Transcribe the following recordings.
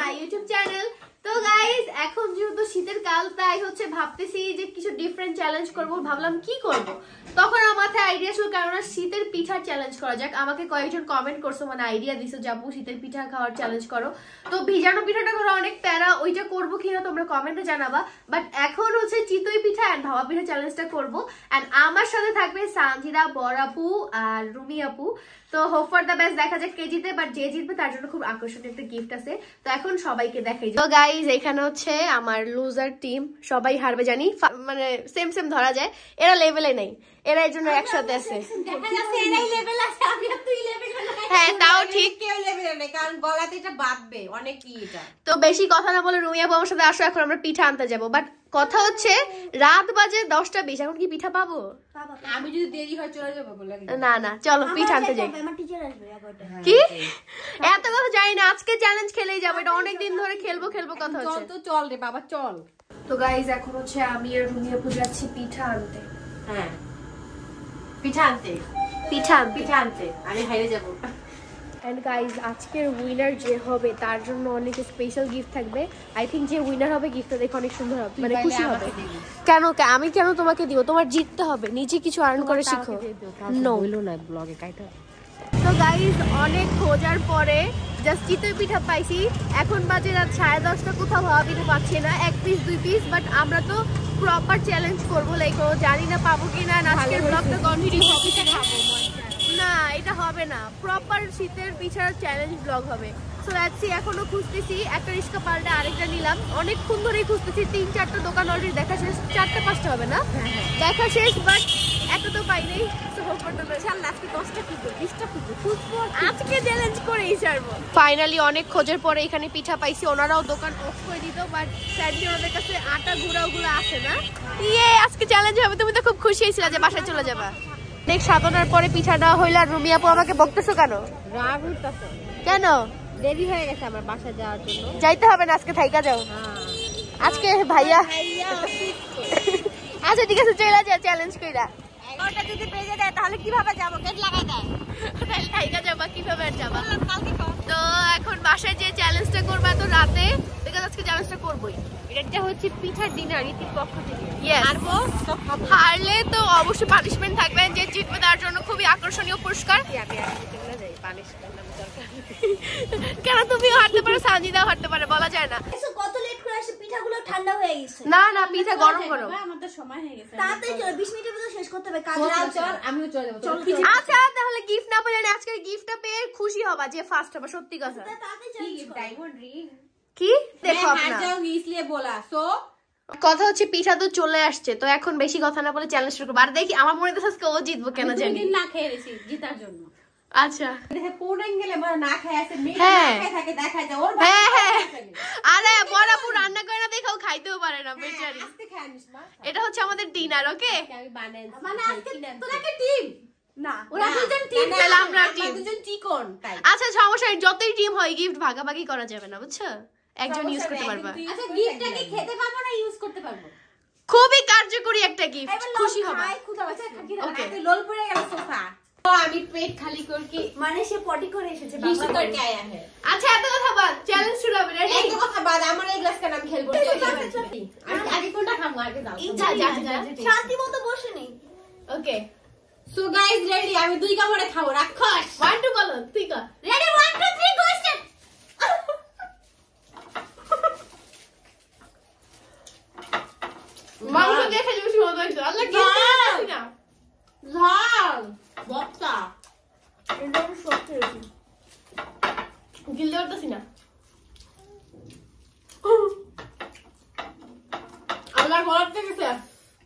My YouTube channel. তো guys এখন যেহেতু শীতের কাল তাই হচ্ছে ভাবতেছি যে কিছু ডিফারেন্ট চ্যালেঞ্জ করব। ভাবলাম কি করব, তখন আমার মাথায় আইডিয়া ছিল কেননা শীতের পিঠার চ্যালেঞ্জ করা যাক। আমাকে কয়েকজন কমেন্ট করছো, মানে আইডিয়া দিছো যে আপু শীতের পিঠা খাওয়ার চ্যালেঞ্জ করো। তো ভিজানো পিঠাটা করে অনেক প্যারা, ওইটা করবো কিনা তোমরা কমেন্টে জানাবা। বাট এখন হচ্ছে চিতই পিঠা এন্ড ভাপা পিঠা চ্যালেঞ্জটা করবো। এন্ড আমার সাথে থাকবে সানজিদা, বড় আপু আর রুমি আপু। তো হোপ ফর দ্য বেস্ট, দেখা যাক কে জিতে। বাট যে জিতবে তার জন্য খুব আকর্ষণীয় একটা গিফট আছে। তো এখন সবাইকে দেখাই। তো গাইজ এখানে হচ্ছে আমার লুজার টিম, সবাই হারবে জানি, মানে সেম সেম ধরা যায়। এরা লেভেলে নেই, এরা এর জন্য একসাথে আছে। হ্যাঁ তাও ঠিক, তো বেশি কথা না বলে রুমিয়া বাবার সাথে আসো, এখন আমরা পিঠা আনতে যাবো। বাট কথা হচ্ছে রাত বাজে 10:20, এখন কি পিঠা পাবো? আমি যদি দেরি হয় চলে যাবো। না না চলো পিঠা আনতে যাই। কি এত কথা জানি না, আজকে চ্যালেঞ্জ খেলেই যাবো, এটা অনেকদিন ধরে খেলবো কথা হচ্ছে। তো চল রে বাবা চল। তো গাইজ এখন হচ্ছে আমি আর রুমিয়া আপু যাচ্ছি পিঠা আনতে। হ্যাঁ পিঠা আনতে আমি হাইরে যাবো। এন্ড গাইজ আজকের উইনার যে হবে তার জন্য অনেক স্পেশাল গিফট থাকবে। আই থিঙ্ক যে উইনার হবে গিফটটা দেখে অনেক সুন্দর হবে, মানে খুশি হবে। কেন আমি কেন তোমাকে দিব? তোমার জিততে হবে, নিজে কিছু আর্ন করে শিখো। নো হইলো না ব্লগে কাইটা। তো গাইজ অনেক খোঁজার পরে জাস্ট চিতই পিঠা পাইছি। এখন বাজে রাত 10:30, কোথাও ভাবা পিঠা পাচ্ছি না, 1 পিস 2 পিস। বাট আমরা তো প্রপার চ্যালেঞ্জ করবো, লাইক জানি না পাবো কিনা। আজকের ব্লগটা কন্টিনিউ খাবো না, এটা হবে না, প্রপার শীতের পিঠার চ্যালেঞ্জ ব্লগ হবে। সো লেটস সি, এখনো খুঁজতেছি, একটা রিস্কা পাল্টা আরেকটা নিলাম, অনেকক্ষণ ধরেই খুঁজতেছি। 3-4টা দোকান অলরেডি দেখা শেষ, 4টা-5টা হবে না দেখা শেষ, বাট একটা তো পাই নাই। আজকে চ্যালেঞ্জ করেই ছাড়বো। ফাইনালি অনেক খোঁজের পরে এখানে পিঠা পাইছি। ওনারাও দোকান অফ করে দিত, বাট স্যাডলি ওনাদের কাছে আটা গুঁড়া ওগুলো আসে না। ইয়ে আজকে চ্যালেঞ্জ হবে। তুমি তো খুব খুশি হয়েছিলে যে বাসায় চলে যাবা। অনেক সাধনার পরে পিঠা দেওয়া হইলো। আর রুমি আপু আমাকে বকতেছো কেন? রাগ হইতাছে কেন? দেরি হয়ে গেছে আমার বাসা যাওয়ার জন্য। যাইতে হবে না, আজকে থাইকা যাও। আজকে ভাইয়া আচ্ছা ঠিক আছে চলে যা, চ্যালেঞ্জ কইরা। ওটা যদি বেজে দেয় তাহলে কিভাবে যাবো? গেট লাগাই দেয়, তাহলে থাইকা যাবা, কিভাবে আর যাবা? তো এখন বাসায় যে চ্যালেঞ্জটা করবা তো রাতে, বিকজ আজকে চ্যালেঞ্জটা করবোই। এটা হচ্ছে পিঠার ডিনার রীতির পক্ষ থেকে। হারলে তো অবশ্যই পানিশমেন্ট থাকবে, যে জিতবে তার জন্য খুবই আকর্ষণীয় পুরস্কার। কেন তুমিও হারতে পারো, সানজিদাও হারতে পারে, বলা যায় না। কত লেট করে আসে, পিঠাগুলো ঠান্ডা হয়ে গেছে। না না পিঠা গরম গরম, আমাদের সময় হয়ে গেছে। তাড়াতাড়ি চল, 20 মিনিটের মধ্যে শেষ করতে হবে কাজ। চল আমিও চলে যাব। আচ্ছা তাহলে গিফট না পেলে আজকের গিফটটা পেয়ে খুশি হবা, যে ফার্স্ট হবে। সত্যি কথা। তাড়াতাড়ি চল। ডায়মন্ড রিং কি দেখো আপনারা इसलिए बोला। সো কথা হচ্ছে পিঠা তো চলে আসছে, তো এখন বেশি কথা না বলে চ্যালেঞ্জ শুরু করব। আর দেখি আমার মনে হচ্ছে আজকে ও জিতবো কেন জানি দিন না খেয়ে রেছি জিতার জন্য। আচ্ছা দেখে কোন অ্যাঙ্গেলে মানে না খেয়ে আছে, মেয়ে হ্যাঁ। না খেয়ে থাকে দেখা যায় ওর। হ্যাঁ আরে বড় আপু রান্না করে না দেখাও, খাইতেও পারে না বেচারি। আজকে খেয়ে আনিস মা। এটা হচ্ছে আমাদের ডিনার। ওকে আমি বানাইছি মানে আজকে তোরা কি টিম না, ওরা দুজন টিম, তাহলে আমরা টিম। দুজন চিকন তাই। আচ্ছা সমস্যা নেই, যতই টিম হয় গিফট ভাগাভাগি করা যাবে না, বুঝছো? একজন ইউজ করতে পারবা। আচ্ছা গিফটটা কি খেতে পারবো না ইউজ করতে পারবো? খুবই কার্যকরী একটা গিফট, খুশি হবে। ওকে লোল পড়ে গেল সোফা। তো আমি পেট খালি করকি, মানে সে পটি করে এসেছে কিছু করকে আয়া है। আচ্ছা এত কথা বাদ, চ্যালেঞ্জ শুরু হবে। রেডি? এত কথা বাদ, আমার এই গ্লাস কেন আমি খেলবো? আমি আগে কোনটা খাবো? আগে যাও। শান্তি মতো বসে নেই। ওকে সো গাইস রেডি, আমি 2 কামড়ে খাবো। রাক্ষস 1 2 বলো, তুই কর। রেডি 1 2 3 গো স্টার্ট। মাংস দিয়ে খেলে বেশি মজা হইতো। আল্লাহ কি করছিস না? ঝাল বক্তা একদম সত্যি হয়েছে। গিলতে পারতেছি না। আমার গলার থেকে গেছে।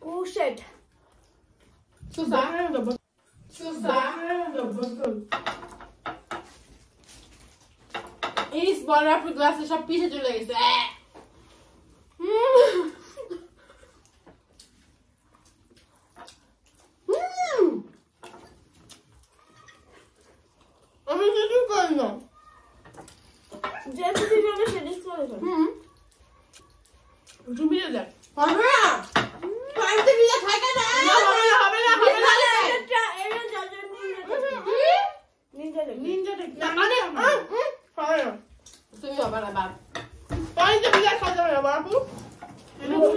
ও শিট। সুসা এই বড় গ্লাসে সব পিছে চলে গেছে। আমি কিছু করি না। যেহেতু তুই যাবে সেটা করে ফেল। তুমি দেখ হবে না, পানিতে ভিজে থাকে না। হবে না হবে না হবে না। এটা যা যা নিনজা নিনজা দেখ মানে হবে না। তুমি হবে না বাদ।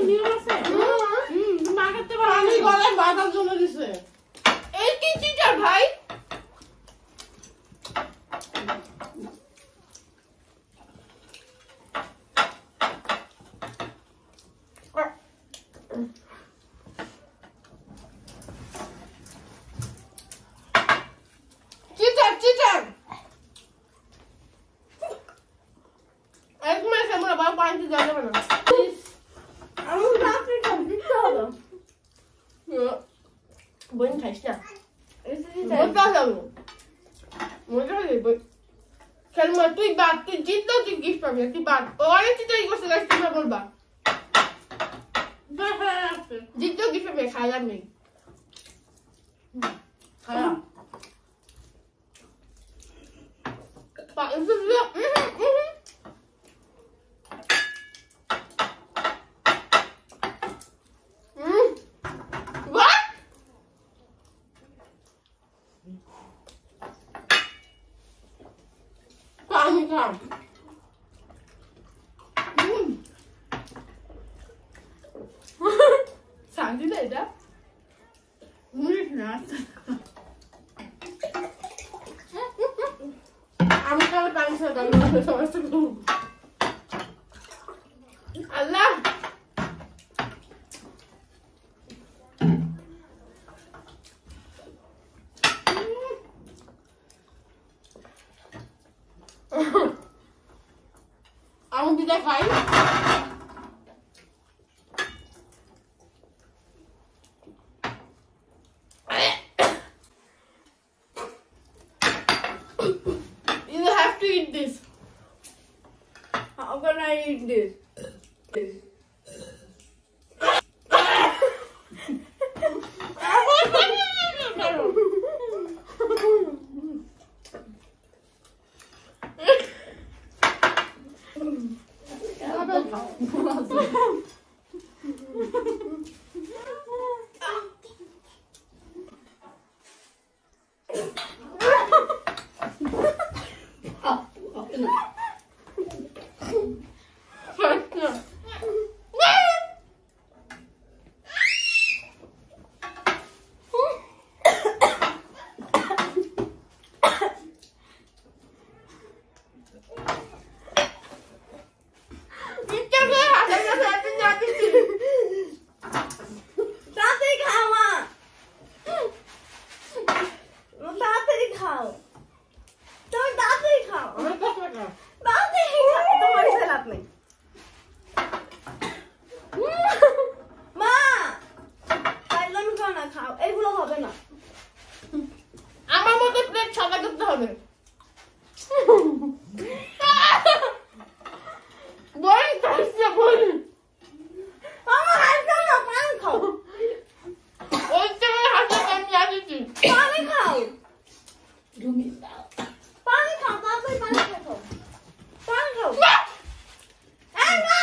নিয়ম আছে মাগাতে পারো আমি গলায় বাঁধার জন্য দিছে এই কি চিটার ভাই চিটার চিটার এক মাস আমরা বাবা পানিতে যাবে না আমি রাতে খাবো দিতে হবে বোন খাইস না এসে বলতে যাবো মজা হবে খেলমা তুই বাদ তুই জিতলেও তুই গিফট পাবি তুই বাদ অনেক চিটাই করছে গাছ তুমি বলবা জিতলেও গিফট পাবি খাইলাম নেই খারাপ শান্তি না এটা আমি তো পানি ছাড়া সমস্ত আল্লাহ আমি দিদা খাই You have to eat this. How can I eat this? তাড়াতাড়ি খাও মা তাড়াতাড়ি খাও তুমি তাড়াতাড়ি খাও তাড়াতাড়ি খাও তোমার সাথে লাভ নেই মা পাইলাম খাও না খাও এগুলো হবে না আমার মতো প্লেট সাদা করতে হবে বল খাইছে বল আমার হাতে না পান খাও ওই যে হাতে আমি আসছি পানি খাও পানি খাও তাড়াতাড়ি পানি খাও পানি খাও এই মা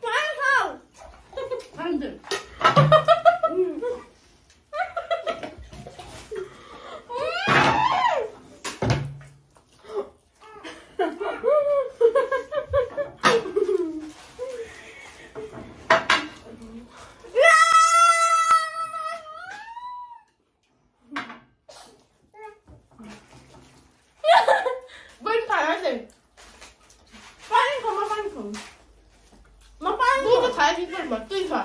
পানি খাও বল খাইছে পানি খাও মা পানি খাও মা পানি তুই খাও তো খাই দিতে পারবা তুই খা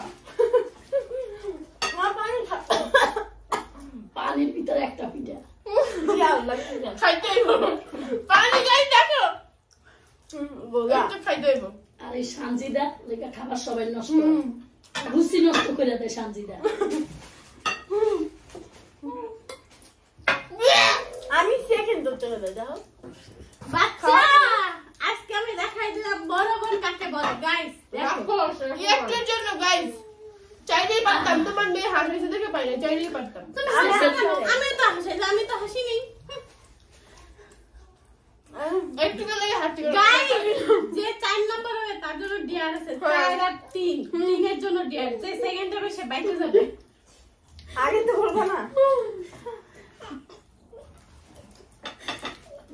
মা পানি খাও পানির ভিতরে একটা পিঠা ইয়া আল্লাহ খাইতে হইব পানি গাই দেখো গোগা একটু খাইতে হইব আর এই সানজিদা লেখা খাবার সবাই নষ্ট করে। রুচি নষ্ট করে দেয় সানজিদা আমি সেকেন্ড ধরতে হবে যাও বাচ্চা আজকে আমি দেখাই দিলাম বড় বোন কাকে বলে গাইস দেখো একটুর জন্য গাইস চাইলেই পারতাম তোমার মেয়ে হাসিছে দেখে পাই না চাইলেই পারতাম তুমি হাসছো কেন? আমি তো হাসিনি একটু লাগে হাসি গাইস যে 4 নম্বর হবে তার জন্য ডিয়ার আছে 4 আর 3 3 এর জন্য ডিয়ার যে সেকেন্ড হবে সে বাইতে যাবে আগে তো বলবো না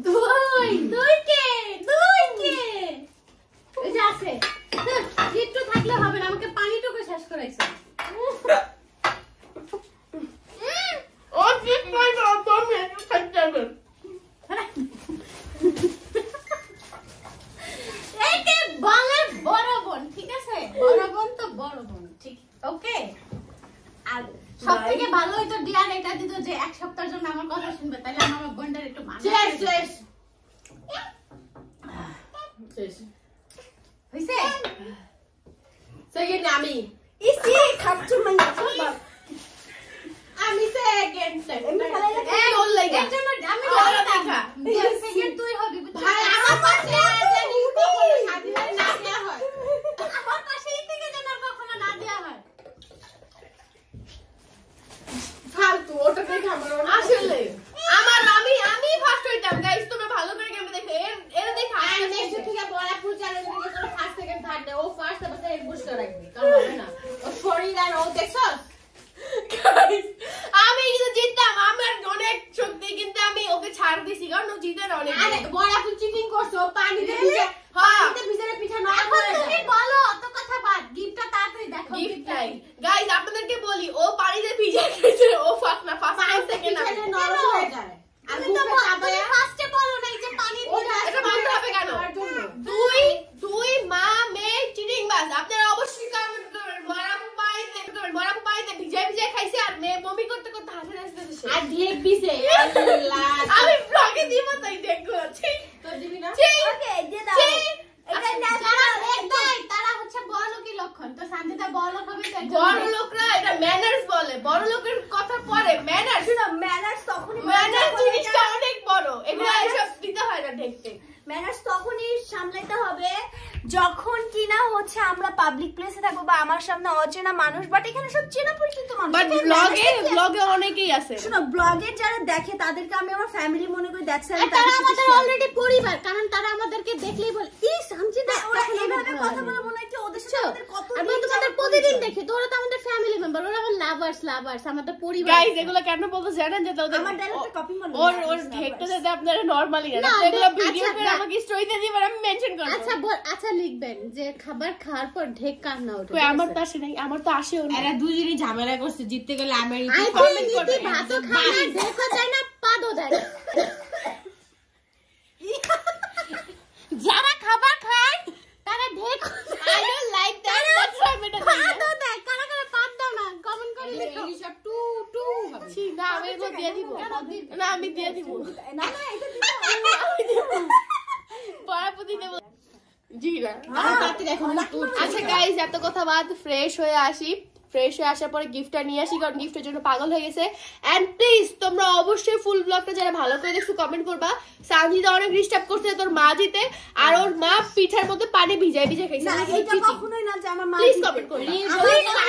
দুই কে এই যে শুনবে তাহলে আমার বোনটার একটু মানে শেষ হইছে সেকেন্ড আমি ইসি খাচ্ছু মানে আমি সেকেন্ড এমনি খেলাই লাগে এই ওর লাগা এর জন্য আমি ওরা দেখা সেকেন্ড তুই হবি ভাই আমার পাশে জানি কখনো স্বাধীন না দেয়া হয় আমার পাশেই থেকে যেন কখনো না দেয়া হয় ফালতু ওটা দেখে আমার আসলে আমি ফার্স্ট হইতাম গাইস তোমরা ভালো করে গেম দেখো এর দেখে আর নেক্সট থেকে বড়াপুর চ্যালেঞ্জ নিয়ে কোনো ফার্স্ট সেকেন্ড থার্ড ও ফার্স্ট তারপর এর বুস্টার রাখবি কারণ হবে না ও শরীর আর ও দেখছস Guys, আমি কিন্তু জিততাম আমার অনেক শক্তি কিন্তু আমি ওকে ছাড় দিছি কারণ ও জিতার অনেক আরে বড়াপুর চিটিং করছো পানিতে ভিজে পানিতে ভিজে পিঠা নয় করে তুমি বলো অত কথা বাদ গিফটটা তাড়াতাড়ি দেখো গিফট নাই গাইস আপনাদেরকে বলি ও পানিতে ভিজে গেছে ও ফার্স্ট না ফার্স্ট সেকেন্ড না পিঠাটা নরম হয়ে যায় আর মুখে চাপায়া ফার্স্টে বলো না যে পানি এটা বলতে হবে কেন দুই মা মেয়ে চিটিং বাস আপনারা অবশ্যই কমেন্ট করবেন বড়াপু পানিতে ভিজে খাইছে আর মেয়ে বমি করতে করতে হাসে হাসতে আর ঢেক দিছে আল্লাহ আমি ব্লগে দিব তাই দেখো ঠিক তো দিবি না ওকে দিয়ে দাও এটা যারা ঢেক দেয় তারা হচ্ছে বড় লোকের লক্ষণ তো শান্তিতে বড় লোক হবে তো একজন বড় লোকরা এটা ম্যানার্স বলে বড় লোকের কথা পরে ম্যানার্স শুনো ম্যানার্স তখনই ম্যানার্স জিনিসটা অনেক বড় এগুলো এসব দিতে হয় না দেখতে ম্যানার্স তখনই সামলাইতে হবে যখন কিনা হচ্ছে আমরা পাবলিক প্লেসে থাকবো বা আমার সামনে অচেনা মানুষ বাট এখানে সব চেনা পরিচিত মানুষ বাট এখানে manners দেখতে ব্লগে অনেকেই আছে শোনো ব্লগের যারা দেখে তাদেরকে আমি আমার ফ্যামিলি মনে করি দেখছি আমি তারা তাদের সাথে আমাদের share অলরেডি পরিবার কারণ তারা আমাদেরকে দেখলেই বলে ই শান্তিতে করি। ওরা এইভাবে কথা বলে মনে হয় কি ওদের সাথে আমাদের কত আমরা তোমাদের প্রতিদিন দেখি তো ওরা তো আমাদের ফ্যামিলি মেম্বার ওরা আমার লাভার্স আমাদের পরিবার গাইস এগুলো কেন বলতে জানেন যে ওদের আমার ডায়লগটা কপি মনে ওর ঢেকটা যাতে আপনারা নরমালি না এগুলো ভিডিও করে আমাকে স্টোরিতে দিবেন আমি মেনশন করব আচ্ছা লিখবেন যে খাবার খাওয়ার পর ঢেক কার না ওঠে কই আমার তো আসে নাই আমার তো আসেও না এরা দুজনই ঝামেলা করছে জিততে গেলে আমি ভাতও খায় না ঢেকও যায় না পাদও দেয় না। যারা খাবার খায় তারা ঢেক I don't like that that's why আমি এটা দিই না। পাদও দেয় কারা কারা পাদ দাও না কমেন্ট করে লিখো সব টু টু হবে ছি, না আমি এগুলো দিয়ে দিব না আমি দিয়ে দিব না না এটা পরাপতি দেব জি না তাতে দেখো না আচ্ছা গাইস এত কথা বাদ ফ্রেশ হয়ে আসি ফ্রেশ হয়ে আসার পরে গিফটটা নিয়ে আসি কারণ গিফটের জন্য পাগল হয়ে গেছে এন্ড প্লিজ তোমরা অবশ্যই ফুল ব্লগটা যারা ভালো করে দেখছো কমেন্ট করবা সানজিদা অনেক ডিস্টার্ব করছে তোর মা জিতে আর ওর মা পিঠার মধ্যে পানি ভিজায় খাইছে না এটা কখনোই না যে আমার মা প্লিজ কমেন্ট করবা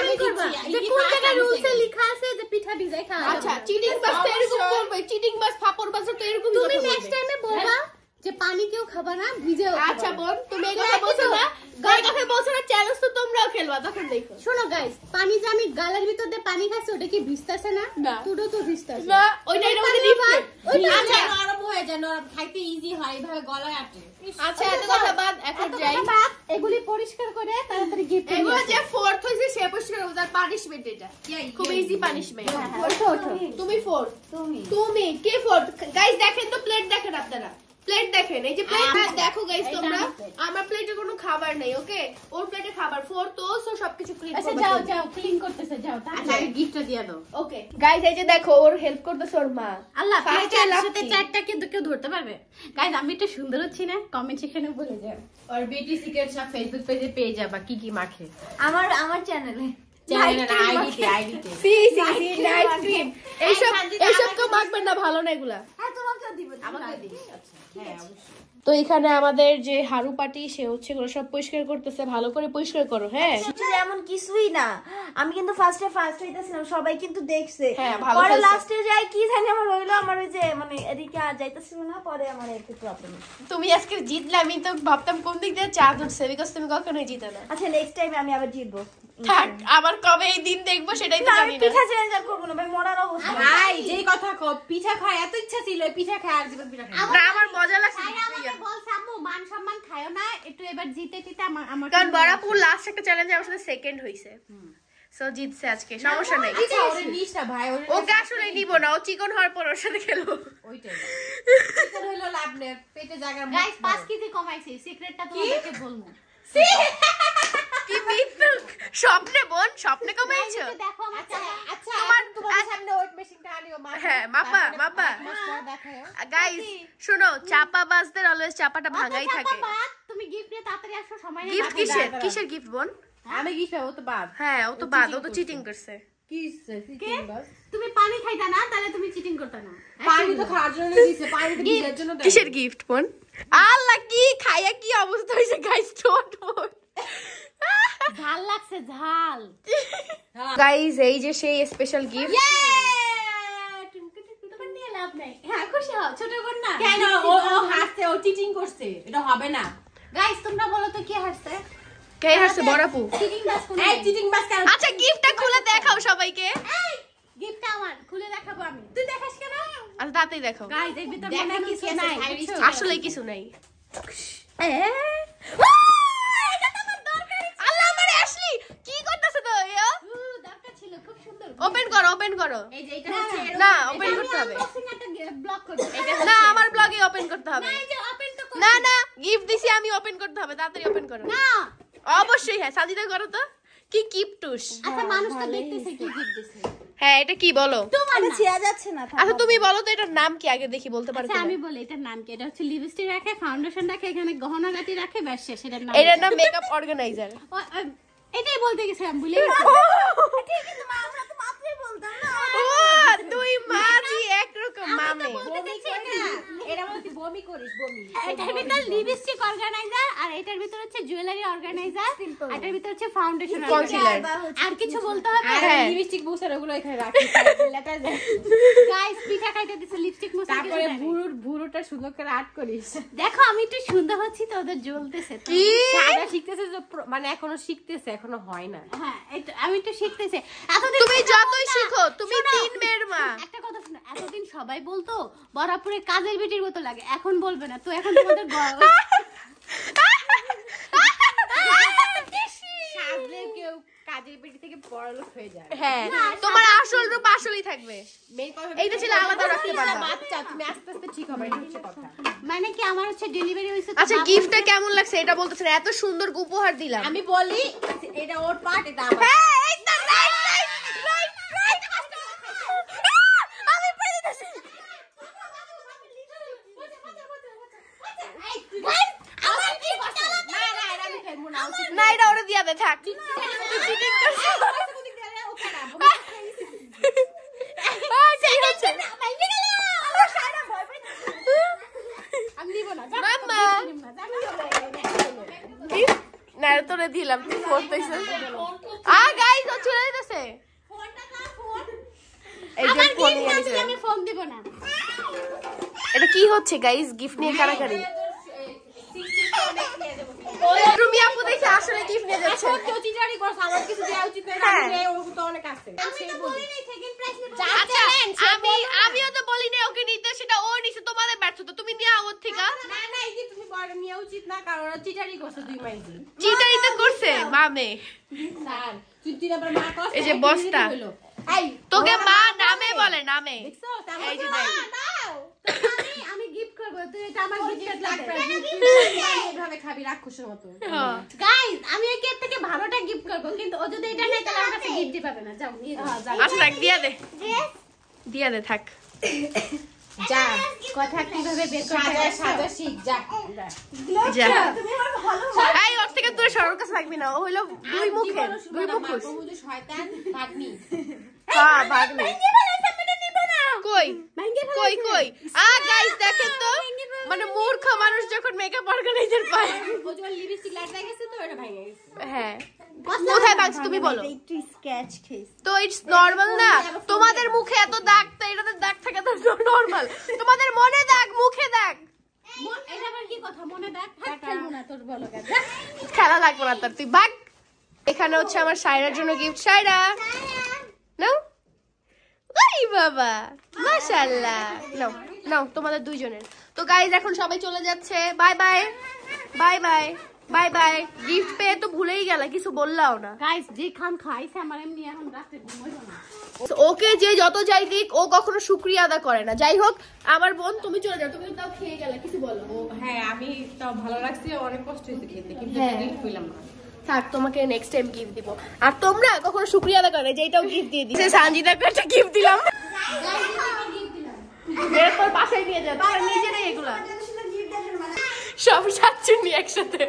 আমি করবা যে কোন জায়গায় রুলসে লেখা আছে যে পিঠা ভিজাই খাওয়া আচ্ছা চিটিং বাস তো এরকম করবে চিটিং বাস ফাপড় বাস তো এরকম তুমি নেক্সট টাইমে বলবা যে পানি কেউ খাবা না ভিজেও আচ্ছা বোন তুমি এই কথা বলছো না এই কথা বলছো না চ্যালেঞ্জ তো তোমরাও খেলবা তখন দেখো শোনো গাইস পানি যে আমি গালের ভিতর দিয়ে পানি খাচ্ছি ওটা কি ভিজতেছে না না। তুডো তো ভিজতেছে না ওইটা এটা মধ্যে লিফট আচ্ছা নরম হয়ে যায় নরম খাইতে ইজি হয় এইভাবে গলায় আটে আচ্ছা এত কথা বাদ এখন যাই এগুলি পরিষ্কার করে তাড়াতাড়ি গিফট এগুলো যে ফোর্থ হইছে সে পরিষ্কার হবে তার পানিশমেন্ট এটা খুব ইজি পানিশমেন্ট ওঠো ওঠো তুমি ফোর্থ তুমি কে ফোর্থ গাইস দেখেন তো প্লেট দেখেন আপনারা প্লেট দেখেন এই যে প্লেট দেখো গাইস তোমরা আমার প্লেটে কোনো খাবার নেই ওকে ওর প্লেটে খাবার ফোর্থ ও সো সবকিছু ক্লিন আচ্ছা করবে যাও যাও ক্লিন করতেছে যাও আচ্ছা আগে গিফটটা দিয়ে দাও ওকে গাইস এই যে দেখো ওর হেল্প করতেছে ওর মা আল্লাহ First প্লেটের লাফ সাথে কি? চারটা কিন্তু কেউ ধরতে পারবে গাইস আমি একটু সুন্দর হচ্ছি না কমেন্ট সেখানে বলে যাও আর বিউটি সিক্রেট সব ফেসবুক পেজে পেয়ে যাবা কি কি মাখে আমার চ্যানেলে চ্যানেলের আইডিতে সি নাইট ক্রিম এইসব তো মাখবেন না ভালো না এগুলা হ্যাঁ তোমাকে দিব আমাকে দিস আচ্ছা হ্যাঁ অবশ্যই তো এখানে আমাদের যে হারু পাটি সে হচ্ছে এগুলো সব পরিষ্কার করতেছে ভালো করে পরিষ্কার করো হ্যাঁ এমন কিছুই না আমি কিন্তু ফার্স্ট হইতাছিলাম সবাই কিন্তু দেখছে হ্যাঁ, ভালো পরে খেলছে। লাস্টে যাই কি জানি আমার হইলো আমার ওই যে মানে এদিকে আর যাইতাছিল না পরে আমার একটু প্রবলেম তুমি আজকে জিতলে আমি তো ভাবতাম কোন দিক দিয়ে চাঁদ উঠছে বিকজ তুমি কখনোই জিতে না আচ্ছা নেক্সট টাইম আমি আবার জিতবো থাক আবার কবে এই দিন দেখবো সেটাই তো না, আমি জানি না পিঠা চ্যালেঞ্জ আর করবো না ভাই মরার অবস্থা ভাই যেই কথা কো পিঠা খায় এত ইচ্ছা ছিল পিঠা খায় আর জীবন পিঠা খায় না আমার মজা লাগছে তাইরা আমাকে বলছে আম্মু মান সম্মান খায়ও না একটু এবার জিতে টিতে আমার কারণ বরাপুর লাস্ট একটা চ্যালেঞ্জে আমার সাথে সেকেন্ড হইছে সো জিতছে আজকে সমস্যা নাই আচ্ছা ওরে নিশটা ভাই ওরে ওকে আসলে নিব না ও চিকন হওয়ার পর ওর সাথে খেলবো ওইটাই চিকন হলো লাভ নেই পেটে জায়গা গাইস 5 কেজি কমাইছি সিক্রেটটা তোমাদেরকে বলবো কি মিথ্যুক স্বপ্নে বোন স্বপ্নে কমাইছো দেখো আমার আচ্ছা তোমার তোমার সামনে ওয়েট মেশিনটা আনিও মা হ্যাঁ মাপা মাপা দেখাও গাইস শুনো চাপাবাজদের অলওয়েজ চাপাটা ভাঙাই থাকে তুমি গিফট নিয়ে তাড়াতাড়ি আসো সময় নেই গিফট কিসের কিসের গিফট বোন আমি কি খাবো তো বাদ হ্যাঁ ও তো বাদ ও তো চিটিং করছে কিসে চিটিং বাস তুমি পানি খাইতা না তাহলে তুমি চিটিং করতে না পানি তো খাওয়ার জন্য দিছে পানি তো দিয়ার জন্য দেয় কিসের গিফট বোন আল্লাহ কি খাইয়া কি অবস্থা হইছে গাইস ঠোঁট বোন ঝাল লাগছে ঝাল গাইস এই যে সেই স্পেশাল গিফট তোমার নিয়ে লাভ নাই হ্যাঁ খুশি হও ছোট বোন না কেন ও হাসছে ও চিটিং করছে এটা হবে না গাইস তোমরা বলো তো কি হাসছে কে হাসছে বড়াপু চিটিং বাস কোন এই চিটিং বাস কেন আচ্ছা গিফটটা খুলে দেখাও সবাইকে গিফটটা আমার খুলে দেখাবো আমি তুই দেখাস কেন আচ্ছা তাতেই দেখাও গাইস এর ভিতর মনে হয় কিছু নাই বুঝছো? আসলে কিছু নাই দরকার ছিল খুব সুন্দর ওপেন করো ওপেন করো এই যে এটা হচ্ছে না ওপেন করতে হবে ব্লক করবে না আমার ব্লগে ওপেন করতে হবে এই যে ওপেন তো না না গিফট দিছি আমি ওপেন করতে হবে তাড়াতাড়ি ওপেন করো না অবশ্যই হ্যাঁ সাজিদা করো তো কি কিপটুস আচ্ছা মানুষ তো দেখতেছে কি গিফট দিছে হ্যাঁ এটা কি বলো তোমার না ছেয়া যাচ্ছে না আচ্ছা তুমি বলো তো এটার নাম কি আগে দেখি বলতে পারো আচ্ছা কিনা? আমি বলি এটার নাম কি এটা হচ্ছে লিপস্টিক রাখে ফাউন্ডেশন রাখে এখানে গহনাগাটি রাখে ব্যাস শেষ এটার নাম এটার নাম মেকআপ অর্গানাইজার এটাই বলতে গেছিলাম ভুলে ঠিক আছে মা আমরা তো মাত্রই বলতাম না ও তুই মাঝি একরকম মামে এরা বলে তুই বমি করিস বমি এটার ভিতর লিপস্টিক অর্গানাইজার আর এটার ভিতর হচ্ছে জুয়েলারি অর্গানাইজার এটার ভিতর হচ্ছে ফাউন্ডেশন Concealer। আর কিছু বলতে হবে হ্যাঁ। লিপস্টিক বুস্টার ওগুলো এখানে রাখি লেটার দে গাইস পিঠা খাইতে দিছে লিপস্টিক মুছে তারপরে ভুরুটা সুন্দর করে আর্ট করিস দেখো আমি একটু সুন্দর হচ্ছি তো ওদের জ্বলতেছে তো। কি সাদা শিখতেছে যে মানে এখনো শিখতেছে এখনো হয় না হ্যাঁ আমি একটু শিখতেছি এতদিন তুমি যতই শিখো তুমি তিন মেয়ের মা একটা কথা শোনো এতদিন সবাই বলতো বরাপুরে কাজের বেটির মতো লাগে এখন বলবে না তো এখন তোমাদের সাজলে কেউ কাজের পেটি থেকে বড়লোক হয়ে যায় হ্যাঁ তোমার আসল রূপ আসলেই থাকবে মেন কথা এইটা ছিল আলাদা রাখতে পারবা বাচ্চা তুমি আস্তে আস্তে ঠিক হবে এটা হচ্ছে কথা মানে কি আমার হচ্ছে ডেলিভারি হইছে তো আচ্ছা বাবা- গিফটটা কেমন লাগছে এটা বলতেছেন এত সুন্দর উপহার দিলাম আমি বলি এটা ওর পার্ট এটা আমার হ্যাঁ একদম রাইট রাইট রাইট রাইট আমি পেয়ে দিতেছি আমার কি কথা না না এটা আমি খাইবো না না এটা ওরে দিয়া দে থাক তুই চিটিং করছিস সেই হচ্ছে আমি নিব না মাম্মা না তোরে দিলাম তুই করতেছিস গাইস ও চলে যাচ্ছে ফোনটা না ফোন এই যে ফোন নিয়ে নিছে আমি ফোন দিব না এটা কি হচ্ছে গাইস গিফট নিয়ে কারাকারি রুমি আপু দেখে আসলে গিফট নিয়ে যাচ্ছে কেউ চিটারি করছে আমার কিছু দেওয়া উচিত না হ্যাঁ। আমি ওর তো অনেক আছে আমি তো বলি নাই সেকেন্ড প্রাইজ নিব আচ্ছা আমিও তো বলি না ওকে নিতে সেটা ও নিছে তোমাদের ব্যর্থতা তুমি নিয়ে আগর থেকে না না এই যে তুমি বড় নেওয়া উচিত না কারণ ওরা চিটারি করছে 2 মাস দিন চিটারি তো করছে মামে স্যার তুই দিন আবার মা কষ্ট এই যে বস্তা। এই তোকে মা নামে বলে নামে দেখছো এই যে দেখ। আমি গিফট করব তুই এটা আমার গিফট লাগবে এভাবে খাবি রাক্ষসের মতো হ্যাঁ। গাইস আমি একে এর থেকে ভালোটা গিফট করব কিন্তু ও যদি এটা নেয় তাহলে আমার কাছে গিফট দিতে পারবে না যাও নিয়ে যাও আচ্ছা থাক দিয়া দে থাক যা কথা কিভাবে বের করতে সাজা হয় সাজা শিখ যা যা তুমি আমার ভালো এই ওর থেকে তোর সরল কাছে থাকবি না ও হইলো দুই মুখের দুই মুখোশ প্রভু শয়তান ভাগ্নি হ্যাঁ ভাগনি কই কই কই গাইস দেখেন তো মানে মূর্খ মানুষ যখন মেকআপ অর্গানাইজার পায় ও যখন লিপস্টিক লাগাতে গেছে তো এটা ভেঙে গেছে হ্যাঁ কোথায় ভাগছে তুমি বলো একটু স্কেচ খেস তো ইটস নরমাল না তোমাদের মুখে এত দাগ তো এটাতে দাগ থাকে তো নরমাল তোমাদের মনে দাগ মুখে দাগ এটা আবার কি কথা মনে দেখ খেলবো না তোর বলো কেন খেলা লাগবে না তোর তুই ভাগ এখানে হচ্ছে আমার সায়রার জন্য গিফট সায়রা নাও ওই বাবা মাশাআল্লাহ নাও নাও তোমাদের দুইজনের তো গাইস এখন সবাই চলে যাচ্ছে bye bye bye bye bye bye gift পেয়ে তো ভুলেই গেলা কিছু বললাও না গাইস যে খান খাইছে আমার এমনি এখন রাতে ঘুমাইবো না ওকে যে যত যাই দিক ও কখনো শুকরিয়া আদা করে না যাই হোক আমার বোন তুমি চলে যাও তুমি তাও খেয়ে গেলে কিছু বলো হ্যাঁ আমি তাও ভালো লাগছে অনেক কষ্ট হয়েছে খেতে কিন্তু হ্যাঁ। ডিলিট কইলাম না থাক তোমাকে নেক্সট টাইম গিফট দিব। আর তোমরা কখনো শুকরিয়া আদা করে যে এটাও গিফট দিয়ে দিছে সানজিদাকে একটা গিফট দিলাম। এরপর বাসায় নিয়ে যাও তোমরা নিজেরাই এগুলা সব সাতচুন্নি একসাথে।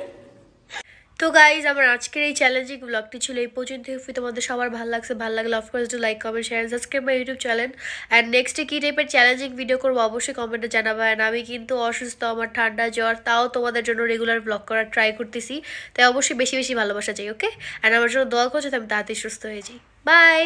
তো গাইজ আমার আজকের এই চ্যালেঞ্জিং ব্লগটি ছিল এই পর্যন্ত। তোমাদের সবার ভালো লাগছে, ভালো লাগলে of course do like comment share subscribe my YouTube channel. And নেক্সটে কী টাইপের চ্যালেঞ্জিং ভিডিও করবো অবশ্যই কমেন্টে জানাবো। অ্যান্ড আমি কিন্তু অসুস্থ, আমার ঠান্ডা জ্বর, তাও তোমাদের জন্য রেগুলার ব্লগ করার ট্রাই করতেছি। তাই অবশ্যই বেশি বেশি ভালোবাসা চাই, ওকে? অ্যান্ড আমার জন্য দোয়া করছো আমি তাড়াতাড়ি সুস্থ হয়ে যাই। বাই।